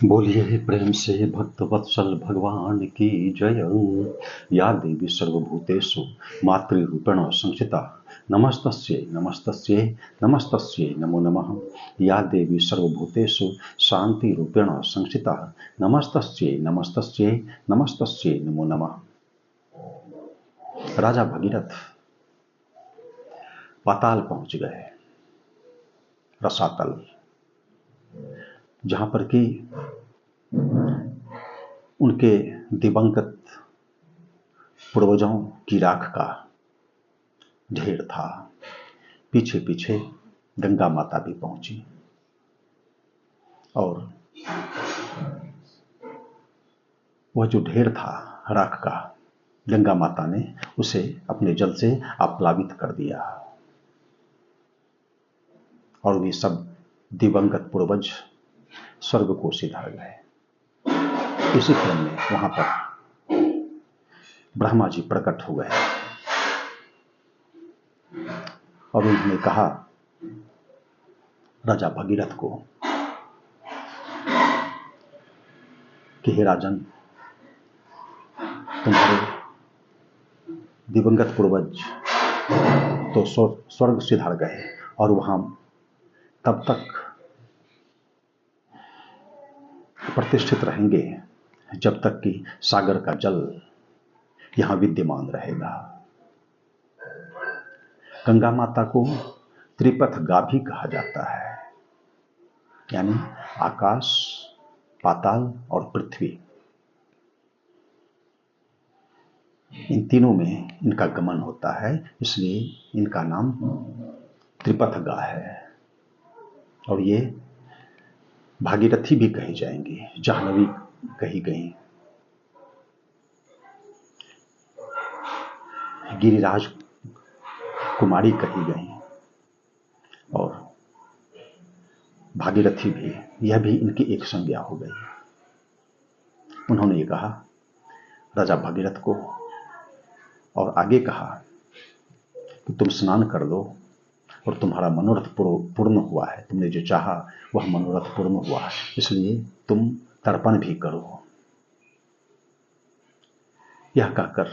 बोलिए प्रेम से भक्त वत्सल भगवान की जय। या देवी सर्वभूतेषु मातृरूपेण संस्थिता नमस्तस्यै नमस्तस्यै नमस्तस्यै नमो नमः। या देवी सर्वभूतेषु शांति रूपेण संस्थिता नमस्तस्यै नमस्तस्यै नमस्तस्यै नमो नमः। राजा भगीरथ पाताल पहुंच गए, रसातल, जहां पर कि उनके दिवंगत पूर्वजों की राख का ढेर था। पीछे पीछे गंगा माता भी पहुंची और वह जो ढेर था राख का, गंगा माता ने उसे अपने जल से आप्लावित कर दिया और वे सब दिवंगत पूर्वज स्वर्ग को सिधार गए। इसी क्रम में वहां पर ब्रह्मा जी प्रकट हो गए और उन्होंने कहा राजा भगीरथ को कि हे राजन, तुम्हारे दिवंगत पूर्वज तो स्वर्ग सिधार गए और वहां तब तक प्रतिष्ठित रहेंगे जब तक कि सागर का जल यहां विद्यमान रहेगा। गंगा माता को त्रिपथ गा भी कहा जाता है, यानी आकाश, पाताल और पृथ्वी, इन तीनों में इनका गमन होता है, इसलिए इनका नाम त्रिपथ गा है। और ये भागीरथी भी कही जाएंगी, जाह्नवी कही गई, गिरिराज कुमारी कही गई और भागीरथी भी, यह भी इनकी एक संज्ञा हो गई। उन्होंने ये कहा राजा भगीरथ को और आगे कहा कि तुम स्नान कर लो और तुम्हारा मनोरथ पूर्ण हुआ है, तुमने जो चाहा वह मनोरथ पूर्ण हुआ है, इसलिए तुम तर्पण भी करो। यह कहकर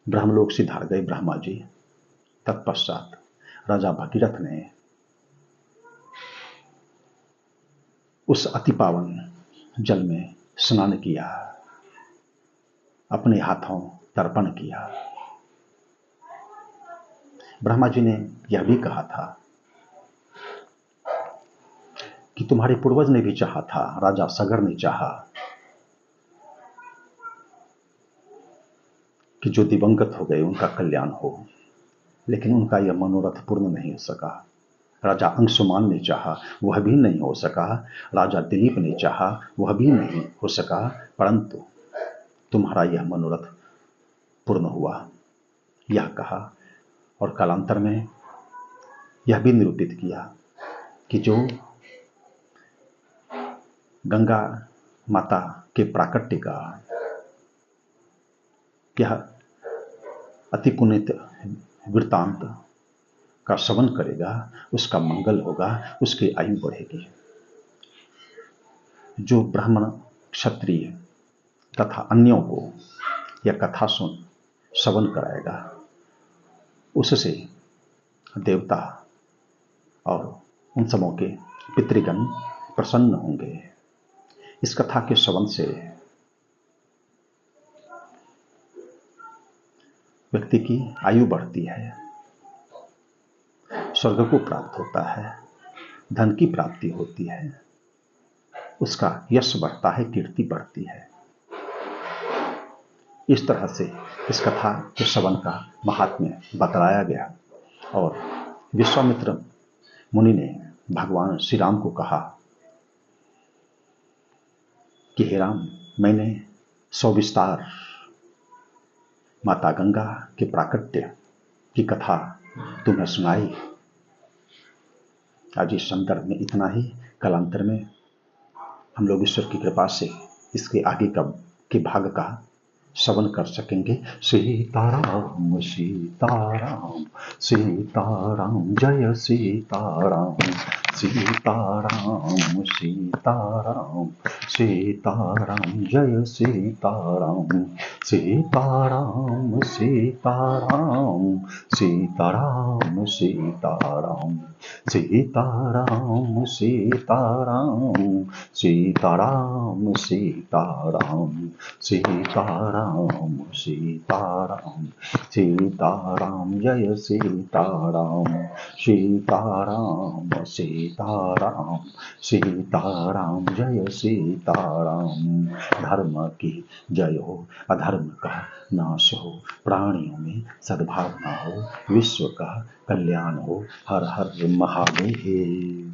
ब्रह्मलोक सिधार गए ब्रह्मा जी। तत्पश्चात राजा भगीरथ ने उस अति पावन जल में स्नान किया, अपने हाथों तर्पण किया। ब्रह्मा जी ने यह भी कहा था कि तुम्हारे पूर्वज ने भी चाहा था, राजा सगर ने चाहा कि जो दिवंगत हो गए उनका कल्याण हो, लेकिन उनका यह मनोरथ पूर्ण नहीं हो सका। राजा अंशुमान ने चाहा, वह भी नहीं हो सका। राजा दिलीप ने चाहा, वह भी नहीं हो सका। परंतु तुम्हारा यह मनोरथ पूर्ण हुआ, यह कहा और कालांतर में यह भी निरूपित किया कि जो गंगा माता के प्राकट्य का यह अति पुण्य वृत्तांत का श्रवण करेगा, उसका मंगल होगा, उसकी आयु बढ़ेगी। जो ब्राह्मण, क्षत्रिय तथा अन्यों को यह कथा श्रवण कराएगा, उससे देवता और उन सबों के पितृगण प्रसन्न होंगे। इस कथा के श्रवण से व्यक्ति की आयु बढ़ती है, स्वर्ग को प्राप्त होता है, धन की प्राप्ति होती है, उसका यश बढ़ता है, कीर्ति बढ़ती है। इस तरह से इस कथा के श्रवण का महात्म्य बतलाया गया और विश्वामित्र मुनि ने भगवान श्री राम को कहा कि हे राम, मैंने सविस्तार माता गंगा के प्राकट्य की कथा तुम्हें सुनाई। आज इस संदर्भ में इतना ही। कालांतर में हम लोग ईश्वर की कृपा से इसके आगे के भाग का श्रवण कर सकेंगे। सीताराम सीताराम सीताराम जय सीताराम सीताराम सीताराम सीताराम जय सीताराम सीताराम सीताराम सीताराम सीताराम सीताराम सीताराम सीताराम सीताराम सीताराम सीताराम सीताराम जय सीताराम सीताराम सीताराम सीताराम जय सीताराम। धर्म की जय हो, अधर्म का नाश हो, प्राणियों में सद्भावना हो, विश्व का कल्याण हो। हर हर महादेव।